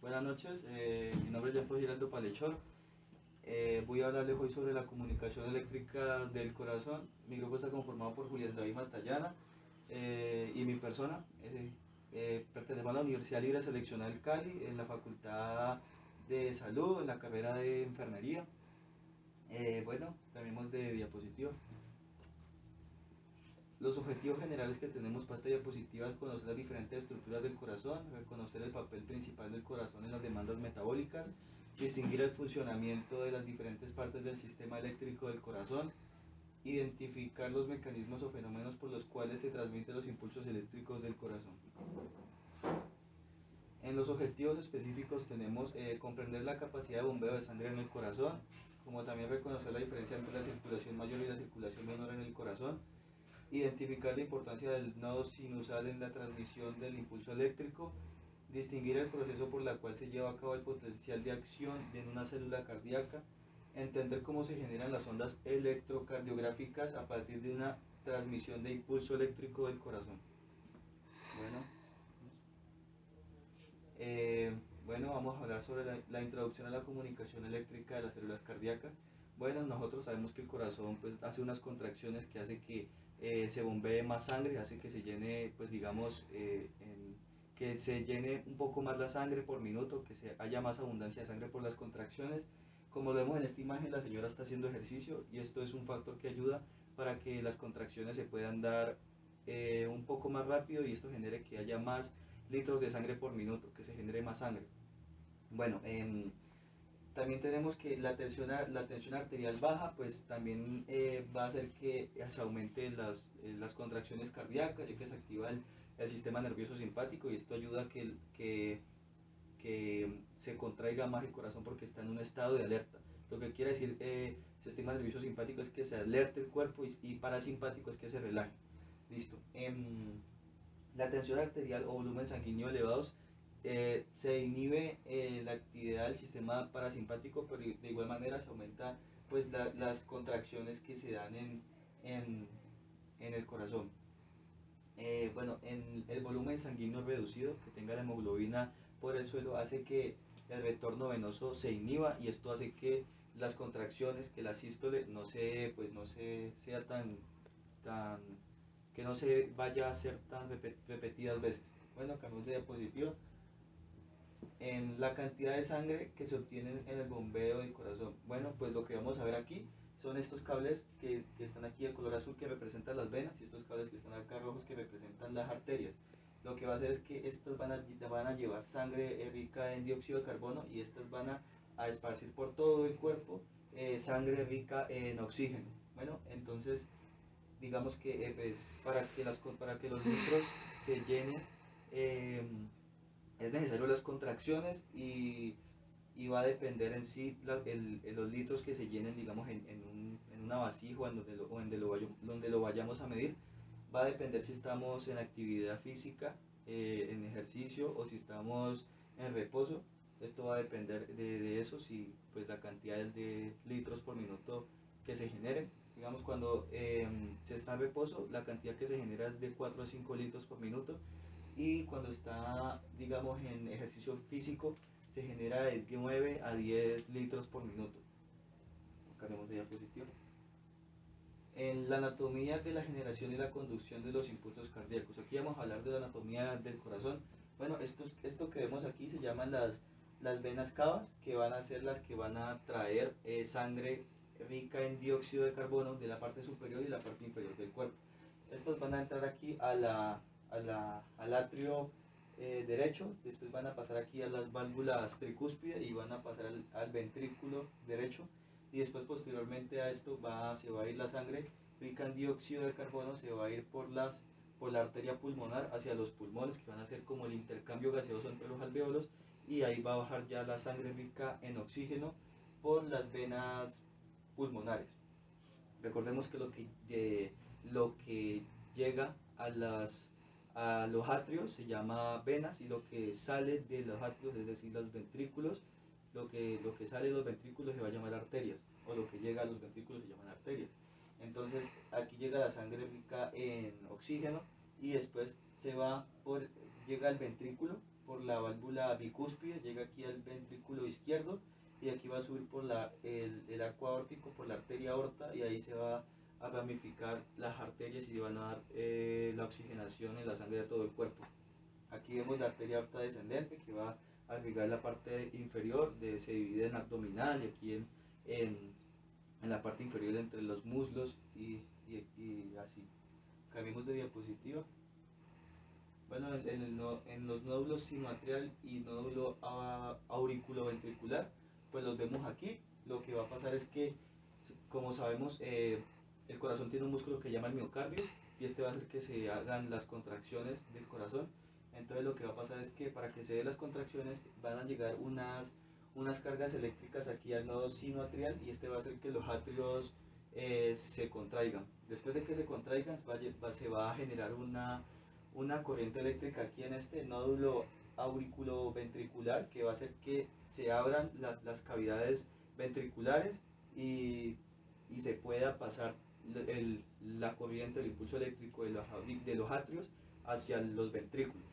Buenas noches, mi nombre es Jean-Paul Giraldo Palechor. Voy a hablarles hoy sobre la comunicación eléctrica del corazón. Mi grupo está conformado por Julián David Matallana y mi persona. Pertenecemos a la Universidad Libre Seleccional Cali, en la Facultad de Salud, en la carrera de Enfermería. Bueno, tenemos de diapositiva. Los objetivos generales que tenemos para esta diapositiva es conocer las diferentes estructuras del corazón, reconocer el papel principal del corazón en las demandas metabólicas, distinguir el funcionamiento de las diferentes partes del sistema eléctrico del corazón, identificar los mecanismos o fenómenos por los cuales se transmiten los impulsos eléctricos del corazón. En los objetivos específicos tenemos comprender la capacidad de bombeo de sangre en el corazón, como también reconocer la diferencia entre la circulación mayor y la circulación menor en el corazón, identificar la importancia del nodo sinusal en la transmisión del impulso eléctrico, distinguir el proceso por el cual se lleva a cabo el potencial de acción en una célula cardíaca, entender cómo se generan las ondas electrocardiográficas a partir de una transmisión de impulso eléctrico del corazón. Bueno, vamos a hablar sobre la introducción a la comunicación eléctrica de las células cardíacas. Bueno, nosotros sabemos que el corazón pues, hace unas contracciones que hace que se bombee más sangre, hace que se llene, pues digamos, que se llene un poco más la sangre por minuto, que haya más abundancia de sangre por las contracciones. Como lo vemos en esta imagen, la señora está haciendo ejercicio y esto es un factor que ayuda para que las contracciones se puedan dar un poco más rápido y esto genere que haya más litros de sangre por minuto, que se genere más sangre. Bueno, también tenemos que la tensión arterial baja, pues también va a hacer que se aumenten las contracciones cardíacas, ya que se activa el sistema nervioso simpático y esto ayuda a que se contraiga más el corazón porque está en un estado de alerta. Lo que quiere decir sistema nervioso simpático es que se alerte el cuerpo y parasimpático es que se relaje. Listo. La tensión arterial o volumen sanguíneo elevados se inhibe la actividad del sistema parasimpático, pero de igual manera se aumenta pues las contracciones que se dan en el corazón. Bueno, en el volumen sanguíneo reducido, que tenga la hemoglobina por el suelo, hace que el retorno venoso se inhiba y esto hace que las contracciones, que la sístole pues no se sea tan que no se vaya a hacer tan repetidas veces. Bueno, cambiamos de diapositiva. En la cantidad de sangre que se obtiene en el bombeo del corazón. Bueno, pues lo que vamos a ver aquí son estos cables que están aquí de color azul que representan las venas y estos cables que están acá rojos que representan las arterias. Lo que va a hacer es que estas van a llevar sangre rica en dióxido de carbono y estas van a esparcir por todo el cuerpo sangre rica en oxígeno. Bueno, entonces digamos que pues, para que los litros se llenen eh, es necesario las contracciones y va a depender en sí los litros que se llenen, digamos, en una vasija o donde lo vayamos a medir. Va a depender si estamos en actividad física, en ejercicio o si estamos en reposo. Esto va a depender de eso, si pues la cantidad de litros por minuto que se generen. Digamos, cuando se está en reposo, la cantidad que se genera es de 4 a 5 litros por minuto y cuando está, digamos, en ejercicio físico, se genera de 9 a 10 litros por minuto. Cambiamos de diapositiva. En la anatomía de la generación y la conducción de los impulsos cardíacos. Aquí vamos a hablar de la anatomía del corazón. Bueno, esto que vemos aquí se llaman las venas cavas, que van a ser las que van a traer sangre rica en dióxido de carbono de la parte superior y la parte inferior del cuerpo. Estas van a entrar aquí al atrio derecho, después van a pasar aquí a las válvulas tricúspide y van a pasar al ventrículo derecho y después posteriormente a esto se va a ir la sangre rica en dióxido de carbono, se va a ir por la arteria pulmonar hacia los pulmones, que van a ser como el intercambio gaseoso entre los alvéolos, y ahí va a bajar ya la sangre rica en oxígeno por las venas pulmonares. Recordemos que lo que llega a los atrios se llama venas y lo que sale de los atrios, es decir, los ventrículos, lo que sale de los ventrículos se va a llamar arterias, o lo que llega a los ventrículos se llaman arterias. Entonces aquí llega la sangre rica en oxígeno y después llega al ventrículo por la válvula bicúspide, llega aquí al ventrículo izquierdo y aquí va a subir por el arco aórtico, por la arteria aorta, y ahí se va a ramificar las arterias y van a dar la oxigenación en la sangre a todo el cuerpo. Aquí vemos la arteria aorta descendente que va a irrigar la parte inferior, se divide en abdominal y aquí en la parte inferior entre los muslos y así. Cambiemos de diapositiva. Bueno, en los nódulos sinoatrial y nódulo auriculoventricular, pues los vemos aquí. Lo que va a pasar es que, como sabemos, el corazón tiene un músculo que llama el miocardio y este va a hacer que se hagan las contracciones del corazón. Entonces lo que va a pasar es que para que se den las contracciones van a llegar unas cargas eléctricas aquí al nodo sinoatrial y este va a hacer que los atrios se contraigan. Después de que se contraigan se va a generar una corriente eléctrica aquí en este nódulo auriculoventricular que va a hacer que se abran las cavidades ventriculares y se pueda pasar la corriente, el impulso eléctrico de los atrios hacia los ventrículos.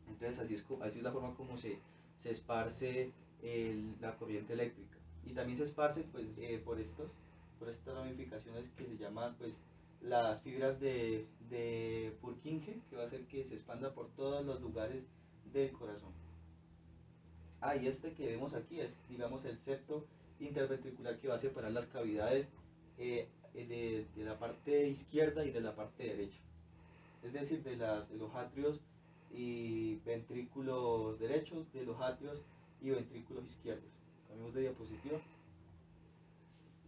Entonces así es la forma como se esparce la corriente eléctrica. Y también se esparce pues, por estas ramificaciones que se llaman pues, las fibras de Purkinje, que va a hacer que se expanda por todos los lugares del corazón. Y este que vemos aquí es, digamos, el septo interventricular que va a separar las cavidades de la parte izquierda y de la parte derecha. Es decir, de los atrios y ventrículos derechos, de los atrios y ventrículos izquierdos. Cambiemos de diapositiva.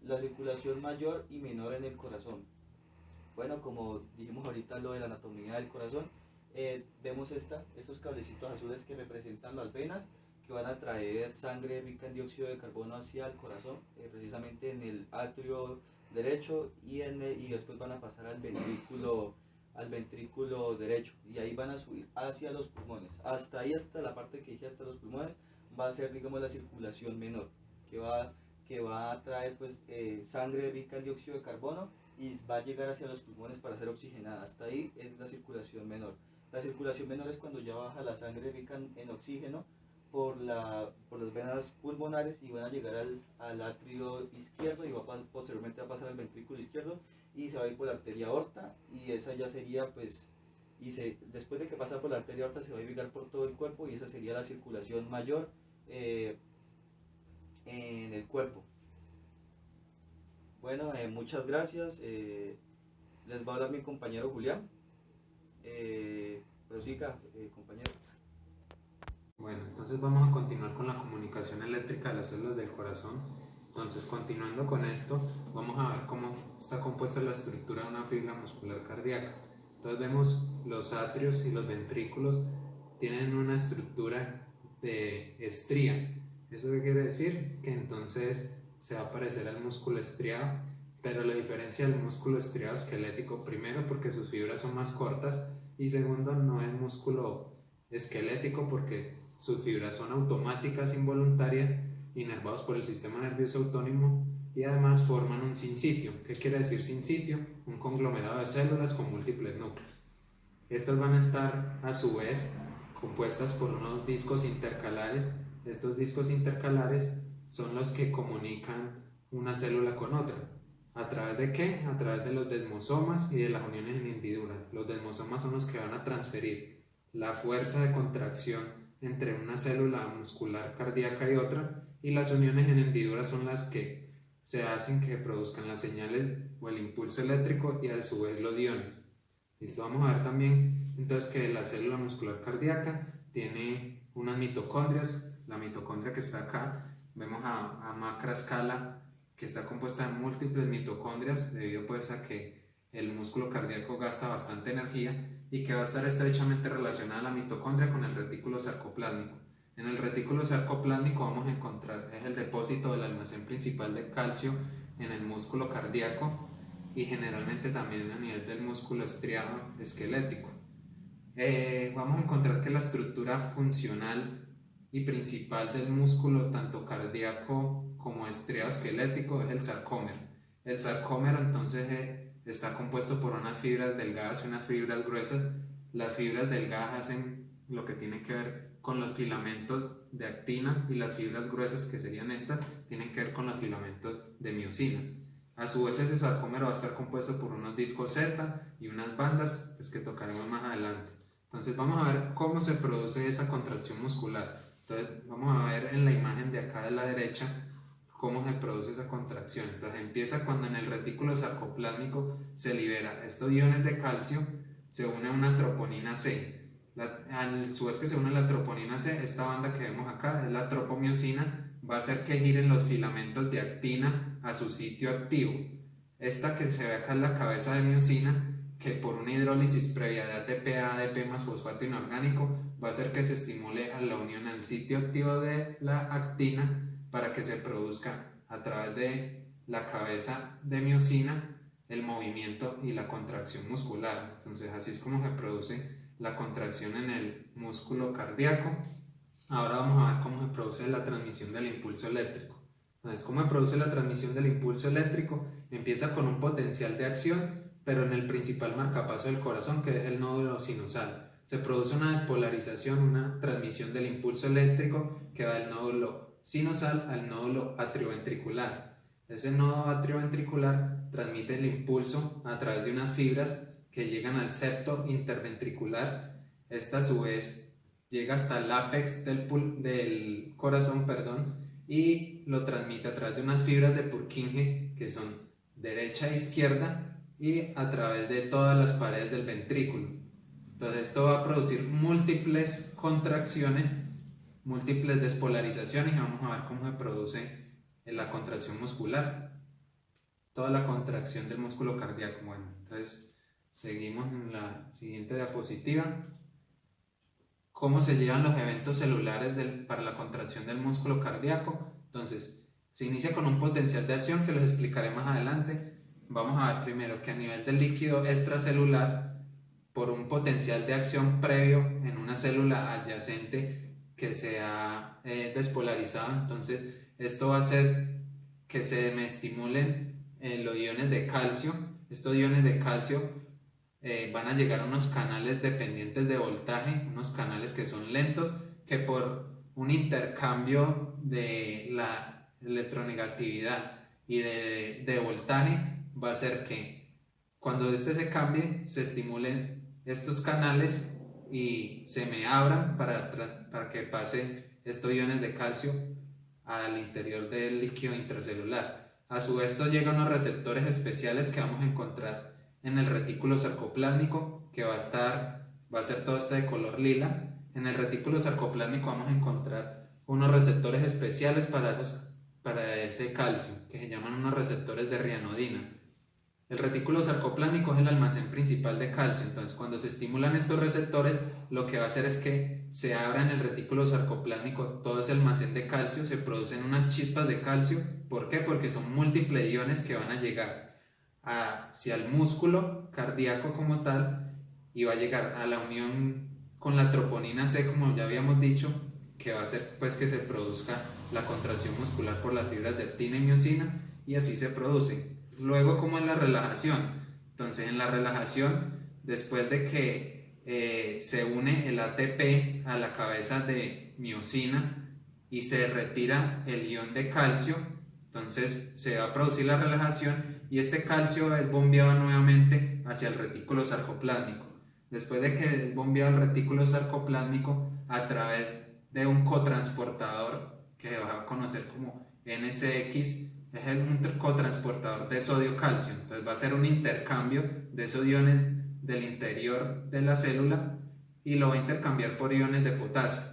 La circulación mayor y menor en el corazón. Bueno, como dijimos ahorita lo de la anatomía del corazón, vemos estos cablecitos azules que representan las venas que van a traer sangre rica en dióxido de carbono hacia el corazón, precisamente en el atrio derecho y después van a pasar al ventrículo derecho y ahí van a subir hacia los pulmones. Hasta ahí, hasta la parte que dije, hasta los pulmones, va a ser, digamos, la circulación menor, que va a traer pues, sangre rica en dióxido de carbono y va a llegar hacia los pulmones para ser oxigenada. Hasta ahí es la circulación menor. La circulación menor es cuando ya baja la sangre rica en oxígeno por las venas pulmonares y van a llegar al atrio izquierdo y posteriormente va a pasar al ventrículo izquierdo y se va a ir por la arteria aorta y esa ya sería pues, después de que pasa por la arteria aorta se va a irrigar por todo el cuerpo y esa sería la circulación mayor en el cuerpo. Bueno, muchas gracias. Les va a hablar mi compañero Julián. Prosiga, compañero. Bueno, entonces vamos a continuar con la comunicación eléctrica de las células del corazón. Entonces, continuando con esto, vamos a ver cómo está compuesta la estructura de una fibra muscular cardíaca. Entonces vemos los atrios y los ventrículos tienen una estructura de estría. ¿Eso qué quiere decir? Que entonces se va a parecer al músculo estriado, pero la diferencia del músculo estriado esquelético, primero porque sus fibras son más cortas y segundo no es músculo esquelético porque sus fibras son automáticas, involuntarias, inervados por el sistema nervioso autónomo y además forman un sinsitio. ¿Qué quiere decir sinsitio? Un conglomerado de células con múltiples núcleos. Estas van a estar a su vez compuestas por unos discos intercalares. Estos discos intercalares son los que comunican una célula con otra. ¿A través de qué? A través de los desmosomas y de las uniones en hendiduras. Los desmosomas son los que van a transferir la fuerza de contracción entre una célula muscular cardíaca y otra, y las uniones en hendiduras son las que se hacen que produzcan las señales o el impulso eléctrico y a su vez los iones. Listo, vamos a ver también entonces que la célula muscular cardíaca tiene unas mitocondrias. La mitocondria que está acá, vemos a macra escala que está compuesta de múltiples mitocondrias debido pues a que el músculo cardíaco gasta bastante energía y que va a estar estrechamente relacionada la mitocondria con el retículo sarcoplásmico. En el retículo sarcoplásmico vamos a encontrar, es el depósito del almacén principal de calcio en el músculo cardíaco y generalmente también a nivel del músculo estriado esquelético. Vamos a encontrar que la estructura funcional y principal del músculo, tanto cardíaco como estriado esquelético, es el sarcómero. El sarcómero entonces está compuesto por unas fibras delgadas y unas fibras gruesas. Las fibras delgadas hacen lo que tiene que ver con los filamentos de actina, y las fibras gruesas, que serían estas, tienen que ver con los filamentos de miosina. A su vez, ese sarcómero va a estar compuesto por unos discos Z y unas bandas, pues, que tocaremos más adelante. Entonces vamos a ver cómo se produce esa contracción muscular. Entonces vamos a ver en la imagen de acá de la derecha cómo se produce esa contracción. Entonces empieza cuando en el retículo sarcoplásmico se libera estos iones de calcio, se une una troponina C. A su vez que se une la troponina C, esta banda que vemos acá es la tropomiosina, va a hacer que giren los filamentos de actina a su sitio activo. Esta que se ve acá es la cabeza de miosina, que por una hidrólisis previa de ATP a ADP más fosfato inorgánico va a hacer que se estimule a la unión al sitio activo de la actina, para que se produzca a través de la cabeza de miosina el movimiento y la contracción muscular. Entonces así es como se produce la contracción en el músculo cardíaco. Ahora vamos a ver cómo se produce la transmisión del impulso eléctrico. Entonces, ¿cómo se produce la transmisión del impulso eléctrico? Empieza con un potencial de acción, pero en el principal marcapaso del corazón, que es el nódulo sinusal. Se produce una despolarización, una transmisión del impulso eléctrico que va del nódulo sinusal al nódulo atrioventricular. Ese nódulo atrioventricular transmite el impulso a través de unas fibras que llegan al septo interventricular. Esta a su vez llega hasta el ápex del corazón, y lo transmite a través de unas fibras de Purkinje, que son derecha e izquierda, y a través de todas las paredes del ventrículo. Entonces esto va a producir múltiples contracciones, múltiples despolarizaciones, y vamos a ver cómo se produce en la contracción muscular, toda la contracción del músculo cardíaco. Bueno, entonces seguimos en la siguiente diapositiva. ¿Cómo se llevan los eventos celulares para la contracción del músculo cardíaco? Entonces, se inicia con un potencial de acción que les explicaré más adelante. Vamos a ver primero que a nivel del líquido extracelular, por un potencial de acción previo en una célula adyacente que se ha despolarizado, entonces esto va a hacer que se me estimulen los iones de calcio. Estos iones de calcio van a llegar a unos canales dependientes de voltaje, unos canales que son lentos, que por un intercambio de la electronegatividad y de voltaje va a hacer que cuando este se cambie se estimulen estos canales y se me abran para que pase estos iones de calcio al interior del líquido intracelular. A su vez, esto llega a unos receptores especiales que vamos a encontrar en el retículo sarcoplásmico, que va a ser todo este de color lila. En el retículo sarcoplásmico vamos a encontrar unos receptores especiales para ese calcio, que se llaman unos receptores de rianodina. El retículo sarcoplásmico es el almacén principal de calcio. Entonces, cuando se estimulan estos receptores, lo que va a hacer es que se abra en el retículo sarcoplásmico todo ese almacén de calcio, se producen unas chispas de calcio. ¿Por qué? Porque son múltiples iones que van a llegar hacia el músculo cardíaco como tal, y va a llegar a la unión con la troponina C, como ya habíamos dicho, que va a hacer pues que se produzca la contracción muscular por las fibras de actina y miosina, y así se produce. Luego, ¿cómo es la relajación? Entonces, en la relajación, después de que se une el ATP a la cabeza de miosina y se retira el ion de calcio, entonces se va a producir la relajación y este calcio es bombeado nuevamente hacia el retículo sarcoplásmico. Después de que es bombeado el retículo sarcoplásmico a través de un cotransportador que se va a conocer como NCX, es un cotransportador de sodio-calcio. Entonces va a ser un intercambio de esos iones del interior de la célula y lo va a intercambiar por iones de potasio.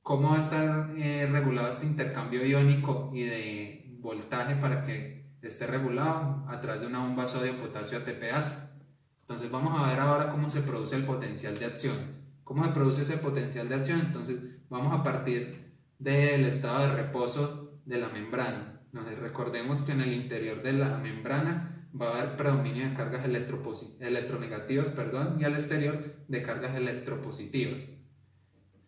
¿Cómo va a estar regulado este intercambio iónico y de voltaje para que esté regulado? A través de una bomba sodio-potasio ATPase. Entonces vamos a ver ahora cómo se produce el potencial de acción. ¿Cómo se produce ese potencial de acción? Entonces vamos a partir del estado de reposo de la membrana. Entonces, recordemos que en el interior de la membrana va a haber predominio de cargas electronegativas, y al exterior de cargas electropositivas.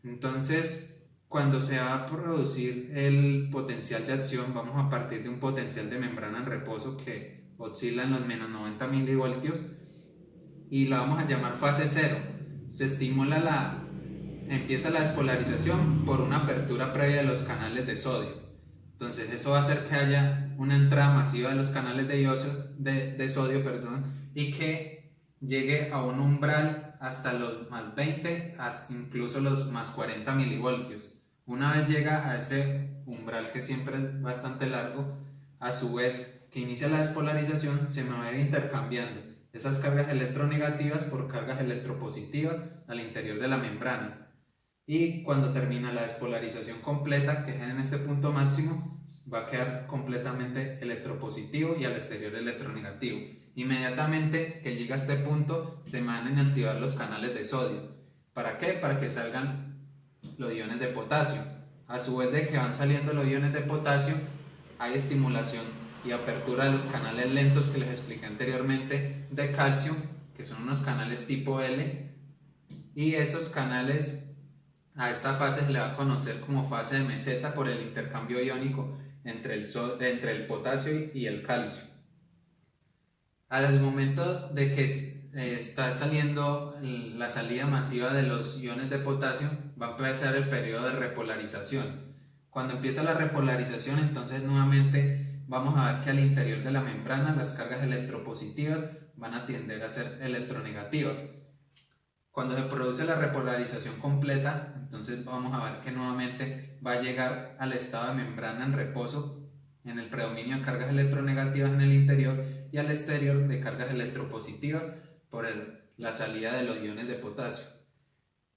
Entonces, cuando se va a producir el potencial de acción, vamos a partir de un potencial de membrana en reposo que oscila en los menos 90 milivoltios y la vamos a llamar fase 0. Se estimula empieza la despolarización por una apertura previa de los canales de sodio. Entonces eso va a hacer que haya una entrada masiva de los canales de sodio, y que llegue a un umbral hasta los más 20, hasta incluso los más 40 milivoltios. Una vez llega a ese umbral, que siempre es bastante largo, a su vez que inicia la despolarización, se me va a ir intercambiando esas cargas electronegativas por cargas electropositivas al interior de la membrana. Y cuando termina la despolarización completa, que es en este punto máximo, va a quedar completamente electropositivo y al exterior electronegativo. Inmediatamente que llega a este punto, se van a inactivar los canales de sodio. ¿Para qué? Para que salgan los iones de potasio. A su vez de que van saliendo los iones de potasio, hay estimulación y apertura de los canales lentos que les expliqué anteriormente de calcio, que son unos canales tipo L, y esos canales a esta fase se le va a conocer como fase de meseta por el intercambio iónico entre el potasio y el calcio. Al momento de que está saliendo la salida masiva de los iones de potasio, va a empezar el periodo de repolarización. Cuando empieza la repolarización, entonces nuevamente vamos a ver que al interior de la membrana las cargas electropositivas van a tender a ser electronegativas. Cuando se produce la repolarización completa, entonces vamos a ver que nuevamente va a llegar al estado de membrana en reposo, en el predominio de cargas electronegativas en el interior y al exterior de cargas electropositivas por la salida de los iones de potasio.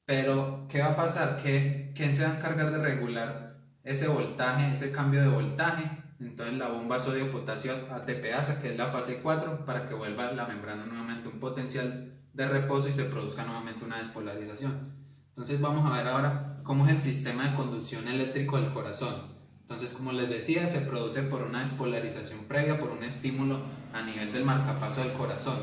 Pero, ¿qué va a pasar? ¿Quién se va a encargar de regular ese voltaje, ese cambio de voltaje? Entonces la bomba sodio-potasio ATPasa, que es la fase 4, para que vuelva la membrana nuevamente un potencial de reposo y se produzca nuevamente una despolarización. Entonces vamos a ver ahora cómo es el sistema de conducción eléctrico del corazón. Entonces, como les decía, se produce por una despolarización previa, por un estímulo a nivel del marcapaso del corazón.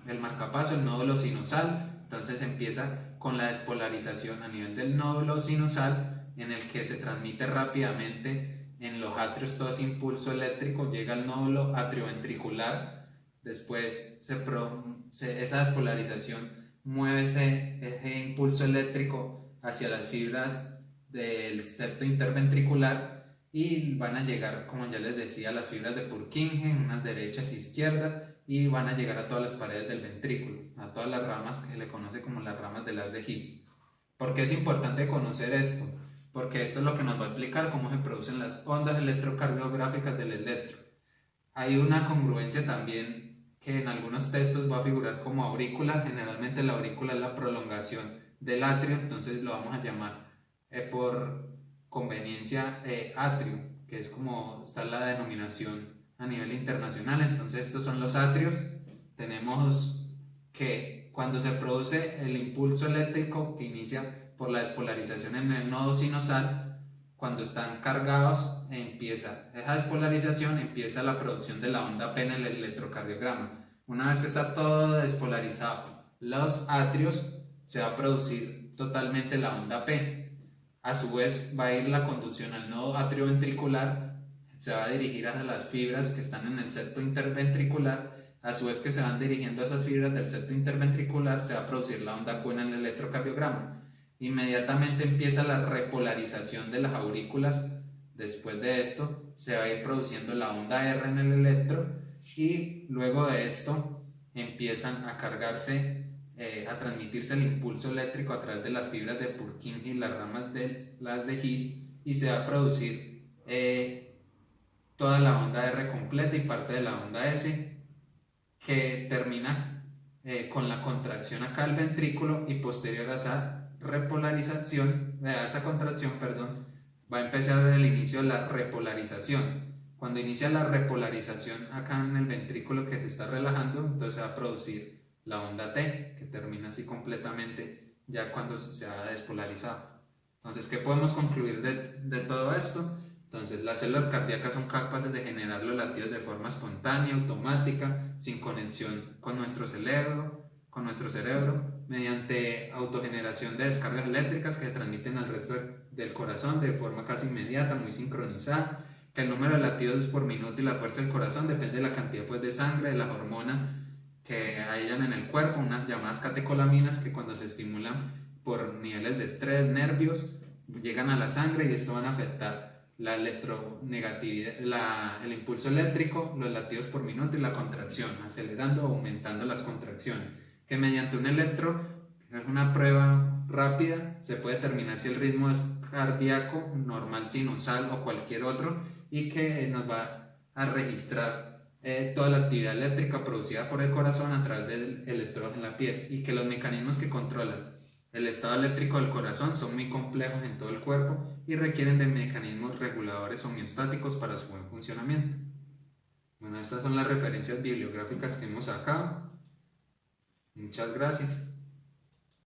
El marcapaso, el nódulo sinusal, entonces empieza con la despolarización a nivel del nódulo sinusal, en el que se transmite rápidamente en los atrios todo ese impulso eléctrico, llega al nódulo atrioventricular. Después esa despolarización mueve ese impulso eléctrico hacia las fibras del septo interventricular y van a llegar, como ya les decía, a las fibras de Purkinje, unas derechas e izquierdas, y van a llegar a todas las paredes del ventrículo, a todas las ramas que se le conoce como las ramas del haz de Higgs. ¿Por qué es importante conocer esto? Porque esto es lo que nos va a explicar cómo se producen las ondas electrocardiográficas del electro. Hay una congruencia también que en algunos textos va a figurar como aurícula. Generalmente la aurícula es la prolongación del atrio, entonces lo vamos a llamar por conveniencia atrio, que es como está la denominación a nivel internacional. Entonces estos son los atrios. Tenemos que cuando se produce el impulso eléctrico que inicia por la despolarización en el nodo sinusal, cuando están cargados, empieza esa despolarización, empieza la producción de la onda P en el electrocardiograma. Una vez que está todo despolarizado, los atrios, se va a producir totalmente la onda P. A su vez va a ir la conducción al nodo atrioventricular, se va a dirigir hacia las fibras que están en el septo interventricular. A su vez que se van dirigiendo a esas fibras del septo interventricular, se va a producir la onda Q en el electrocardiograma. Inmediatamente empieza la repolarización de las aurículas. Después de esto se va a ir produciendo la onda R en el electro, y luego de esto empiezan a cargarse, a transmitirse el impulso eléctrico a través de las fibras de Purkinje y las ramas de las de Higgs, y se va a producir toda la onda R completa y parte de la onda S, que termina con la contracción acá del ventrículo, y posterior a esa repolarización, a esa contracción, va a empezar el inicio de la repolarización. Cuando inicia la repolarización acá en el ventrículo que se está relajando, entonces se va a producir la onda T, que termina así completamente ya cuando se ha despolarizado. Entonces, ¿qué podemos concluir de todo esto? Entonces, las células cardíacas son capaces de generar los latidos de forma espontánea, automática, sin conexión con nuestro cerebro, mediante autogeneración de descargas eléctricas que se transmiten al resto del corazón de forma casi inmediata, muy sincronizada, que el número de latidos por minuto y la fuerza del corazón depende de la cantidad de sangre, de las hormonas que hayan en el cuerpo, unas llamadas catecolaminas, que cuando se estimulan por niveles de estrés, nervios, llegan a la sangre y esto van a afectar la electronegatividad, el impulso eléctrico, los latidos por minuto y la contracción, acelerando o aumentando las contracciones, que mediante un electro, es una prueba rápida, se puede determinar si el ritmo es cardíaco, normal, sinusal o cualquier otro, y que nos va a registrar toda la actividad eléctrica producida por el corazón a través del electrodo en la piel, y que los mecanismos que controlan el estado eléctrico del corazón son muy complejos en todo el cuerpo y requieren de mecanismos reguladores homeostáticos para su buen funcionamiento. Bueno, estas son las referencias bibliográficas que hemos sacado. Muchas gracias.